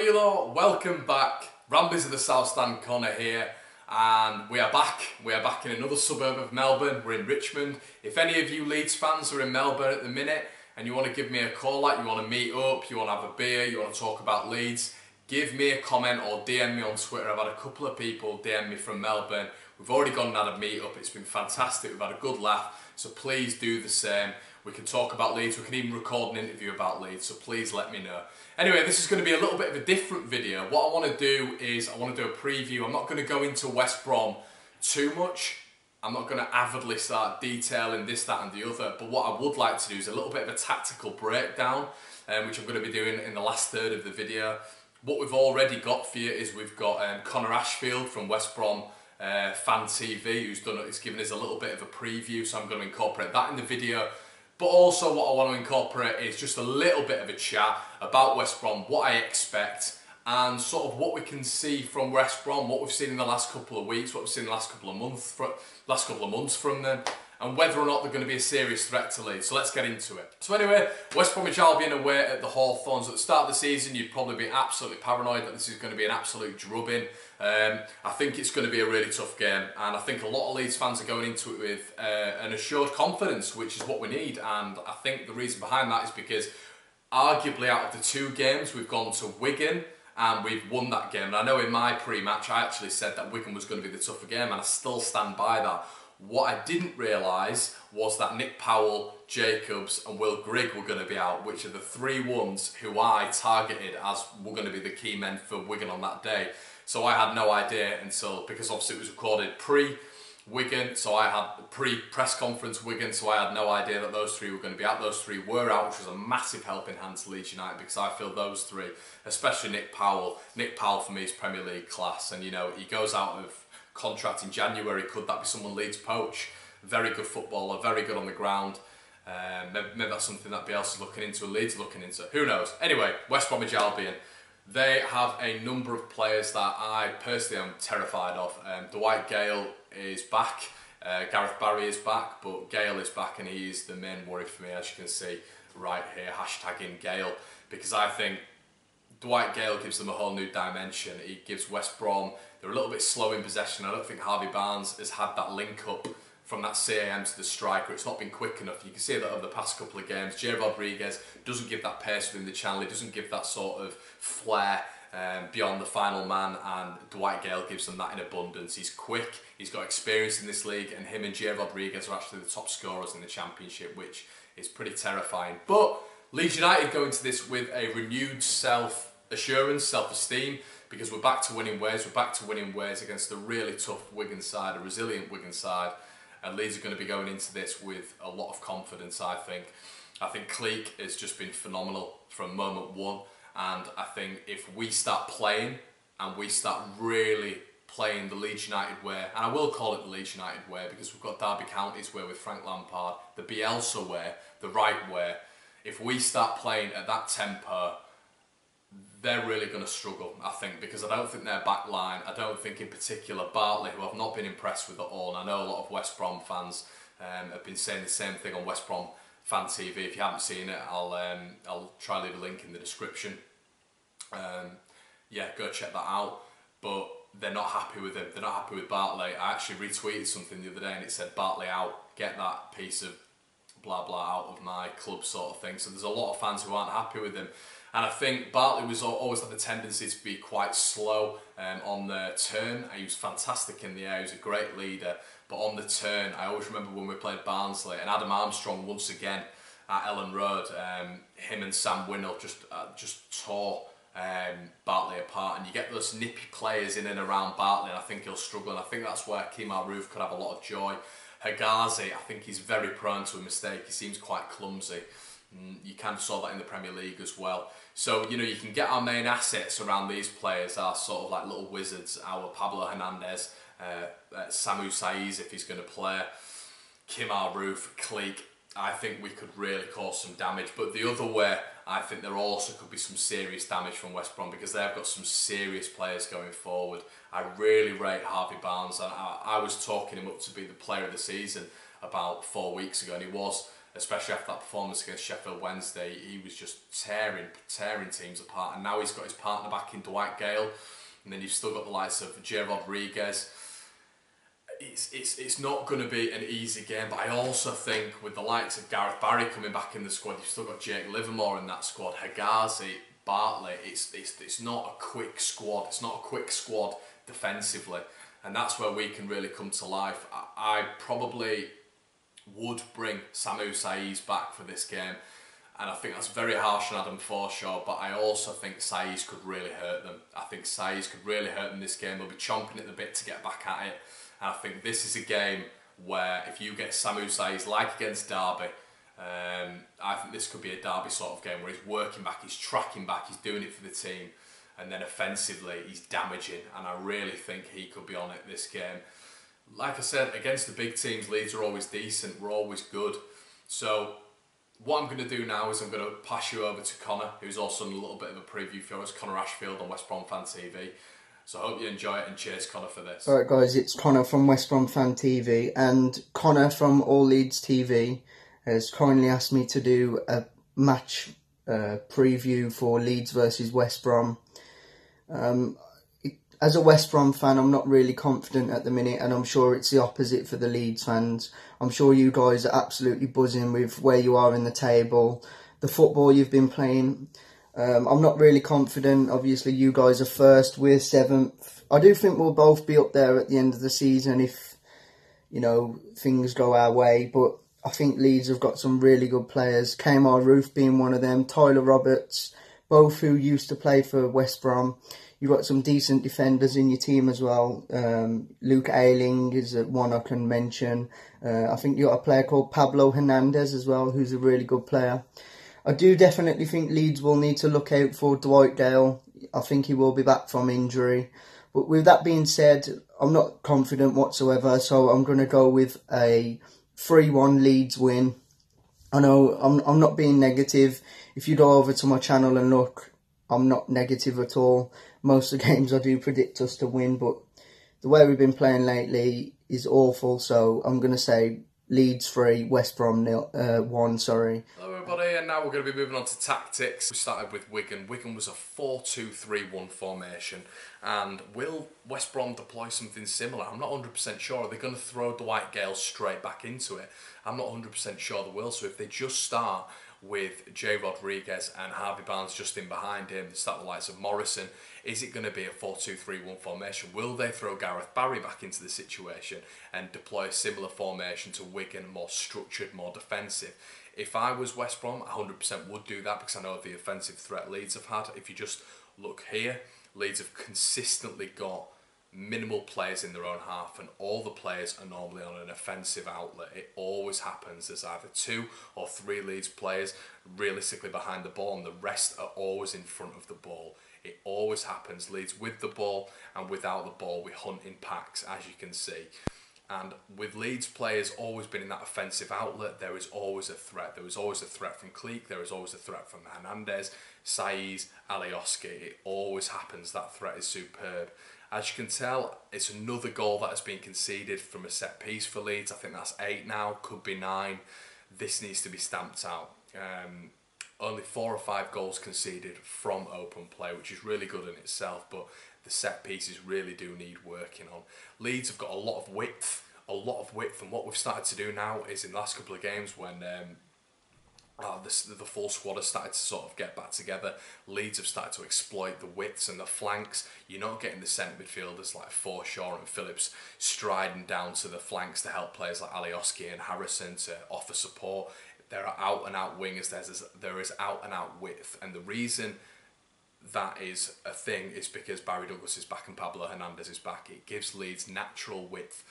you lot? Welcome back. Ramblers of the South Stand, Conor here, and we are back. We are back in another suburb of Melbourne. We're in Richmond. If any of you Leeds fans are in Melbourne at the minute and you want to give me a call, like you want to meet up, you want to have a beer, you want to talk about Leeds, give me a comment or DM me on Twitter. I've had a couple of people DM me from Melbourne. We've already gone and had a meet up. It's been fantastic. We've had a good laugh. So please do the same. We can talk about Leeds. We can even record an interview about Leeds. So please let me know. Anyway, this is going to be a little bit of a different video. What I want to do is I want to do a preview. I'm not going to go into West Brom too much. I'm not going to avidly start detailing this, that and the other. But what I would like to do is a little bit of a tactical breakdown, which I'm going to be doing in the last third of the video. What we've already got for you is we've got Conor Ashfield from West Brom Fan TV, who's given us a little bit of a preview, so I'm going to incorporate that in the video. But also what I want to incorporate is just a little bit of a chat about West Brom, what I expect, and sort of what we can see from West Brom, what we've seen in the last couple of weeks, what we've seen in the last couple of months from them, and whether or not they're going to be a serious threat to Leeds. So let's get into it. So anyway, West Bromwich Albion away at the Hawthorns. At the start of the season, you'd probably be absolutely paranoid that this is going to be an absolute drubbing. I think it's going to be a really tough game, and I think a lot of Leeds fans are going into it with an assured confidence, which is what we need. And I think the reason behind that is because arguably out of the two games, we've gone to Wigan and we've won that game. And I know in my pre-match I actually said that Wigan was going to be the tougher game, and I still stand by that. What I didn't realise was that Nick Powell, Jacobs and Will Grigg were going to be out, which are the three ones who I targeted as were going to be the key men for Wigan on that day. So I had no idea until, because obviously it was recorded pre-Wigan, so I had pre-press conference Wigan, so I had no idea that those three were going to be out. Those three were out, which was a massive helping hand to Leeds United, because I feel those three, especially Nick Powell for me is Premier League class, and you know, he goes out of contract in January. Could that be someone Leeds poach? Very good footballer, very good on the ground. Maybe that's something that Bielsa's looking into, Leeds looking into, who knows. Anyway, West Bromwich Albion, they have a number of players that I personally am terrified of. Dwight Gale is back, Gareth Barry is back, but Gale is back, and he is the main worry for me, as you can see right here, hashtagging Gale, because I think Dwight Gale gives them a whole new dimension. He gives West Brom, they're a little bit slow in possession. I don't think Harvey Barnes has had that link up from that CAM to the striker. It's not been quick enough. You can see that over the past couple of games. Jay Rodriguez doesn't give that pace within the channel. He doesn't give that sort of flair beyond the final man, and Dwight Gale gives them that in abundance. He's quick, he's got experience in this league, and him and Jay Rodriguez are actually the top scorers in the Championship, which is pretty terrifying. But Leeds United go into this with a renewed self-assurance, self-esteem, because we're back to winning ways. We're back to winning ways against a really tough Wigan side, a resilient Wigan side. And Leeds are going to be going into this with a lot of confidence, I think. I think Cleek has just been phenomenal from moment one. And I think if we start playing, and we start really playing the Leeds United way, and I will call it the Leeds United way, because we've got Derby County's way with Frank Lampard, the Bielsa way, the right way. If we start playing at that tempo, they're really going to struggle, I think, because I don't think their back line, I don't think in particular Bartley, who I've not been impressed with at all, and I know a lot of West Brom fans have been saying the same thing on West Brom Fan TV. If you haven't seen it, I'll try to leave a link in the description. Yeah, go check that out. But they're not happy with him, they're not happy with Bartley. I actually retweeted something the other day and it said, Bartley out, get that piece of blah blah out of my club, sort of thing. So there's a lot of fans who aren't happy with him. And I think Bartley was always had the tendency to be quite slow on the turn. He was fantastic in the air, he was a great leader, but on the turn, I always remember when we played Barnsley, and Adam Armstrong once again at Ellen Road, him and Sam Winnell just tore Bartley apart, and you get those nippy players in and around Bartley, and I think he'll struggle, and I think that's where Kemar Roof could have a lot of joy. Hegazi, I think he's very prone to a mistake, he seems quite clumsy. You kind of saw that in the Premier League as well. So, you know, you can get our main assets around these players, our sort of like little wizards, our Pablo Hernandez, Samu Saiz if he's going to play, Kemar Roof, Cleek. I think we could really cause some damage. But the other way, I think there also could be some serious damage from West Brom, because they've got some serious players going forward. I really rate Harvey Barnes. I was talking him up to be the player of the season about 4 weeks ago, and he was. especially after that performance against Sheffield Wednesday. He was just tearing teams apart, and now he's got his partner back in Dwight Gale, and then you've still got the likes of J. Rodriguez. It's not going to be an easy game, but I also think with the likes of Gareth Barry coming back in the squad, you've still got Jake Livermore in that squad, Hegazi, Bartley. It's not a quick squad. It's not a quick squad defensively, and that's where we can really come to life. I probably would bring Samu Saiz back for this game, and I think that's very harsh on Adam Forshaw, but I also think Saiz could really hurt them. I think Saiz could really hurt them this game. They'll be chomping at the bit to get back at it. And I think this is a game where if you get Samu Saiz like against Derby, I think this could be a Derby sort of game where he's working back, he's tracking back, he's doing it for the team, and then offensively he's damaging, and I really think he could be on it this game. Like I said, against the big teams, Leeds are always decent, we're always good. So what I'm going to do now is I'm going to pass you over to Conor, who's also done a little bit of a preview for us, Conor Ashfield on West Brom Fan TV. So I hope you enjoy it, and cheers Conor for this. Alright guys, it's Conor from West Brom Fan TV, and Conor from All Leeds TV has kindly asked me to do a match preview for Leeds versus West Brom. As a West Brom fan, I'm not really confident at the minute, and I'm sure it's the opposite for the Leeds fans. I'm sure you guys are absolutely buzzing with where you are in the table, the football you've been playing. I'm not really confident. Obviously, you guys are first, we're 7th. I do think we'll both be up there at the end of the season if, you know, things go our way. But I think Leeds have got some really good players. Kmar Roof being one of them, Tyler Roberts, both who used to play for West Brom. You've got some decent defenders in your team as well. Luke Ayling is one I can mention. I think you've got a player called Pablo Hernandez as well, who's a really good player. I do definitely think Leeds will need to look out for Dwight Gale. I think he will be back from injury. But with that being said, I'm not confident whatsoever, so I'm going to go with a 3-1 Leeds win. I know I'm not being negative. If you go over to my channel and look, I'm not negative at all. Most of the games I do predict us to win, but the way we've been playing lately is awful, so I'm going to say Leeds 3, West Brom 1, sorry. Hello everybody, and now we're going to be moving on to tactics. We started with Wigan. Wigan was a 4-2-3-1 formation, and will West Brom deploy something similar? I'm not 100% sure. Are they going to throw Dwight Gale straight back into it? I'm not 100% sure they will, so if they just start with J. Rodriguez and Harvey Barnes just in behind him, start the likes of Morrison, is it going to be a 4-2-3-1 formation? Will they throw Gareth Barry back into the situation and deploy a similar formation to Wigan, more structured, more defensive? If I was West Brom, I 100% would do that because I know the offensive threat Leeds have had. If you just look here, Leeds have consistently got minimal players in their own half, and all the players are normally on an offensive outlet. It always happens. There's either 2 or 3 Leeds players realistically behind the ball, and the rest are always in front of the ball. It always happens. Leeds with the ball and without the ball, we hunt in packs, as you can see. And with Leeds players always been in that offensive outlet, there is always a threat. There was always a threat from Cleek, there is always a threat from Hernandez, Saiz, Alioski. It always happens. That threat is superb. As you can tell, it's another goal that has been conceded from a set piece for Leeds. I think that's 8 now, could be 9. This needs to be stamped out. Only 4 or 5 goals conceded from open play, which is really good in itself, but the set pieces really do need working on. Leeds have got a lot of width, and what we've started to do now is in the last couple of games when the full squad has started to sort of get back together, Leeds have started to exploit the widths and the flanks. You're not getting the centre midfielders like Forshaw and Phillips striding down to the flanks to help players like Alioski and Harrison to offer support. There are out-and-out wingers, there is out-and-out width, and the reason that is a thing is because Barry Douglas is back and Pablo Hernandez is back. It gives Leeds natural width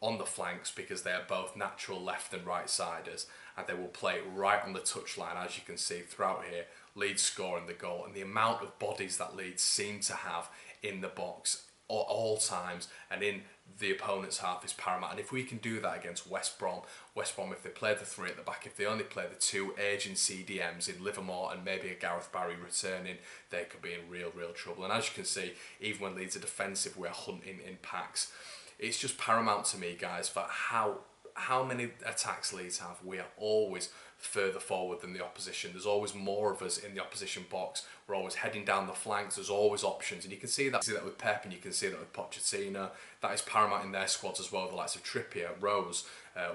on the flanks because they are both natural left and right siders, and they will play right on the touchline, as you can see throughout here. Leeds scoring the goal, and the amount of bodies that Leeds seem to have in the box at all times and in the opponent's half is paramount. And if we can do that against West Brom, if they play the 3 at the back, if they only play the 2 aging CDMs in Livermore and maybe a Gareth Barry returning, they could be in real trouble. And as you can see, even when Leeds are defensive, we're hunting in packs. It's just paramount to me, guys, for how how many attacks Leeds have, we are always further forward than the opposition. There's always more of us in the opposition box. We're always heading down the flanks. There's always options, and you can see that. With Pep, and you can see that with Pochettino. That is paramount in their squads as well. The likes of Trippier, Rose,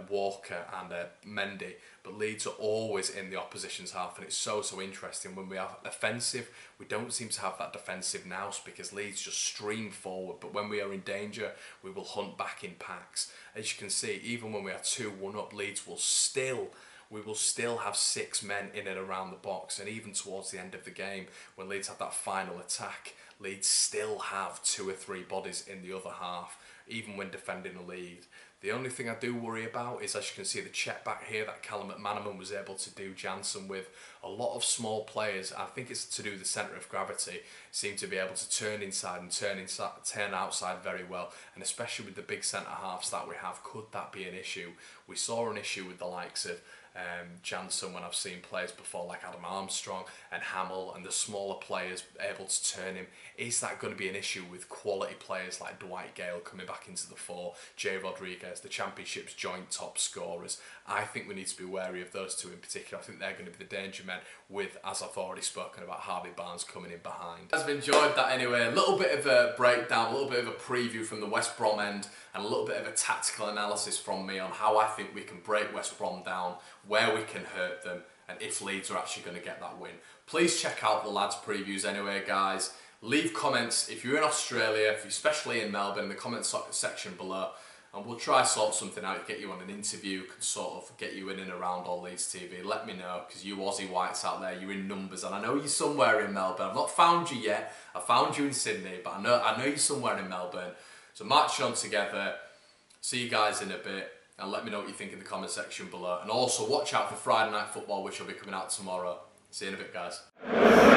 Walker, and Mendy. But Leeds are always in the opposition's half, and it's so interesting. When we are offensive, we don't seem to have that defensive nous because Leeds just stream forward. But when we are in danger, we will hunt back in packs. As you can see, even when we are 2-1 up, Leeds will still have 6 men in and around the box, and even towards the end of the game, when Leeds have that final attack, Leeds still have 2 or 3 bodies in the other half, even when defending a lead. The only thing I do worry about is, as you can see, the check back here that Callum McManaman was able to do Jansen with. A lot of small players, I think it's to do with the centre of gravity, seem to be able to turn inside and turn outside very well, and especially with the big centre halves that we have, could that be an issue? We saw an issue with the likes of Jansen when I've seen players before like Adam Armstrong and Hamill, and the smaller players able to turn him. Is that going to be an issue with quality players like Dwight Gale coming back into the fore, Jay Rodriguez, the Championship's joint top scorers? I think we need to be wary of those two in particular. I think they're going to be the danger men, with, as I've already spoken about, Harvey Barnes coming in behind. I've enjoyed that anyway. A little bit of a breakdown, a little bit of a preview from the West Brom end, and a little bit of a tactical analysis from me on how I think we can break West Brom down, where we can hurt them, and if Leeds are actually going to get that win. Please check out the lads' previews anyway, guys. Leave comments if you're in Australia, especially in Melbourne, in the comments section below, and we'll try sort something out, get you on an interview, can sort of get you in and around all Leeds TV. Let me know, because you Aussie whites out there, you're in numbers, and I know you're somewhere in Melbourne. I've not found you yet. I found you in Sydney, but I know you're somewhere in Melbourne. So march on together. See you guys in a bit, and let me know what you think in the comment section below. And also watch out for Friday Night Football, which will be coming out tomorrow. See you in a bit, guys.